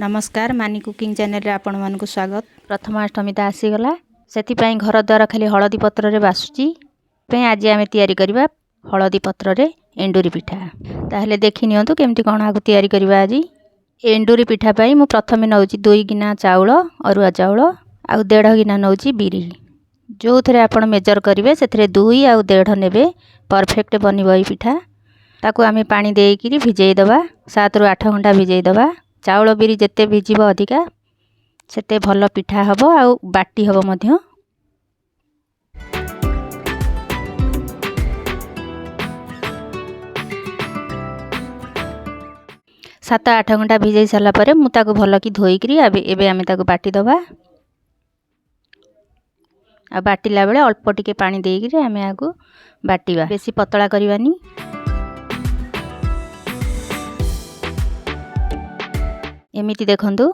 नमस्कार मानी cooking channel रे आपण मानकु स्वागत। प्रथमाष्टमी तो आसीगला से घर द्वार खाली हलदी पत्र रे बासुची आज आम तैयारी करवा हलदी पत्र रे एंडुरी पिठा। ताहले देखि नियंतु केमती कोन आगु तैयारी करवा। आज एंडुरी पिठा पई मु प्रथमे नउची 2 गिना चाउल अरुआ चाउल आ 1.5 गिना नउची बिरी। जो थरे आपण मेजर करिवे सेथरे 2 आ 1.5 नेबे परफेक्ट बनिबो ई पिठा। ताकू आमे पानी देइकिरी भिजेई दबा 7 रु 8 घंटा भिजेई दबा। चाउल बिरी जेते भिजिबो अधिका सेते भल पिठा हबो आ बाटी हबो मध्य। 7-8 घंटा भिजेई सारा परे मु ताको भल की धोईकरी एबे आमे ताको बाटी दबा। आ बाटिला बेले अल्प टिके पानी देइकरी आमे आगु बाटीबा, बेसी पतला करबानी। एमिति देखंतु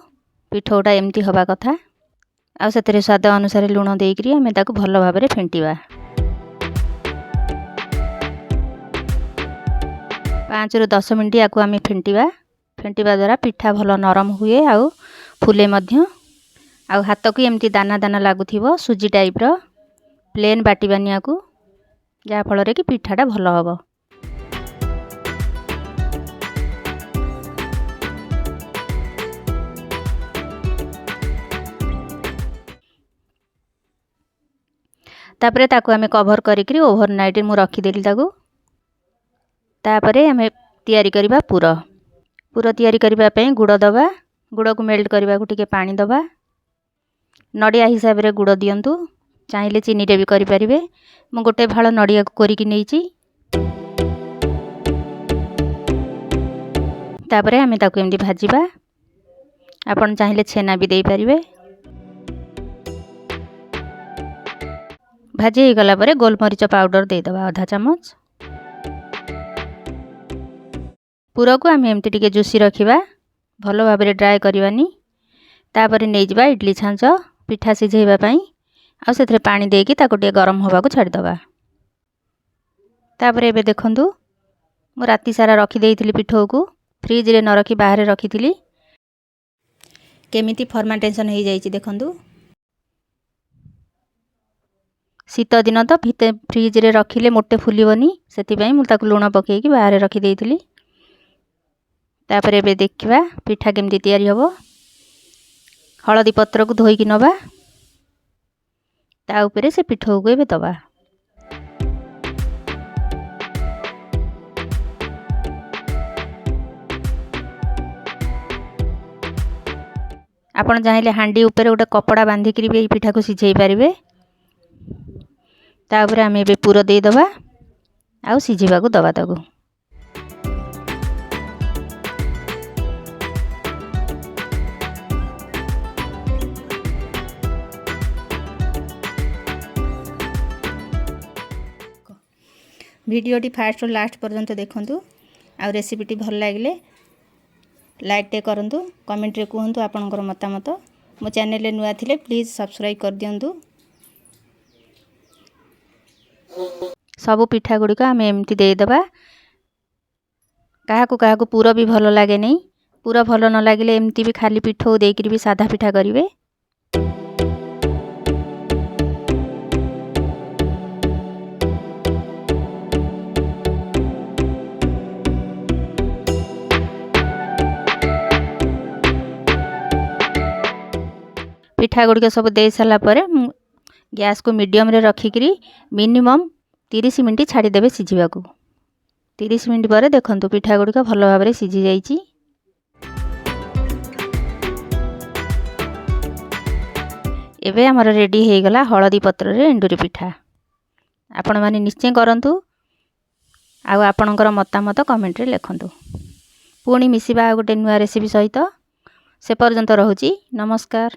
पिठोटा एमती हवा कथा। आ सेतरे स्वाद अनुसार लूण देइकरी आमे ताको भल भाबरे फेंटीबा। 5 रु 10 मिनिट आकु आमे फेंटीबा। फेंटीबा द्वारा पिठा भल नरम हुए आ फुले मध्य। आ हाथ को एमती दाना दाना लागुथिबो सुजी टाइप रो। प्लेन बाटीबानी आकु जा फल रे कि पिठाटा भल हबो। तापरे ताकू आमे कवर करिकरी ओवरनाइट मु रखी देली ताकू। तापरे आमे तैयारी करबा पूरा तैयारी करबा पई गुड़ दबा। गुड़ को मेल्ट करबा को टिके पानी दबा। नडिया हिसाब रे गुड़ दियंतु, चाहिले चीनी रे भी करि परिबे। मु गोटे भाळ नडिया को कोरिकी नेइची। तापरे आमे ताकू एमदी भाजीबा। आपण चाहिले छेना भी देई परिबे। भाजी हो गला परे गोलमरीच पाउडर दे दबा आधा चम्मच। पूरा को आमे एमती टिके जुसी रखिबा, भलो भाबरे ड्राई करबानी। तापरे नै जिबा इडली छांच पिठा सिझेइबा पई। आ सेथरे पानी देकी ताको टिके गरम होबा को छाडी दबा। तापरे एबे देखंतु मु राती सारा रखी देइथिली पिठो को, फ्रिज रे न रखी बाहर रखिथिली। केमिति फर्मेंटेशन हो जाइछि देखंतु। शीत दिन तो भिते फ्रिज रे रखिले मोटे फुलिबनी, सेति पई मु ताको लूण पकेकी बाहर रखी देइथिली। तापरे एबे देखिबा पिठा केमती तैयारी हबो। हलदी पत्र को धोई की नबा। ता ऊपर से पिठो को एबे दबा। आपण चाहिले हांडी ऊपर गोटे कपड़ा बांधिकरी भी पिठा को सिझेई पारिबे। तापर आमे एबे पूरा दे दबा आ सिझेबा को दबा ताको। वीडियोटी फास्ट और लास्ट पर्यंत देखंतु। आ रेसिपीटी भल लागिले लाइक टे करंतु, कमेंट रे कहंतु आपनकर मतामत। मो चैनल रे नुआ थिले प्लीज सब्सक्राइब कर दियंतु। सबु पिठा गुडी को आमे एमती दे दबा। काहाकू पूरा भी भल लागे नहीं। पूरा भल न लागिले एमती भी खाली पिठो देकरी भी सादा पिठा करिवे। पिठा गुडी सब दे सारा परे गैस को मीडियम रे रखिकरी मिनिमम 30 मिनिट छाड़ी देबे सिझिबा को। 30 मिनिट पर देखंतु पिठा गुडी भल भाबरे सिझी जाईची। एबे हमर रेडी हे गला हलदी पत्र रे एंडुरी पिठा। आपण माने निश्चय करंतु। आ आपणकर मतामत कमेंट रे लिखंतु। पुणी मिसिबा गोटे नुआ रेसिपी सहित। से पर्यंत रहुची। नमस्कार।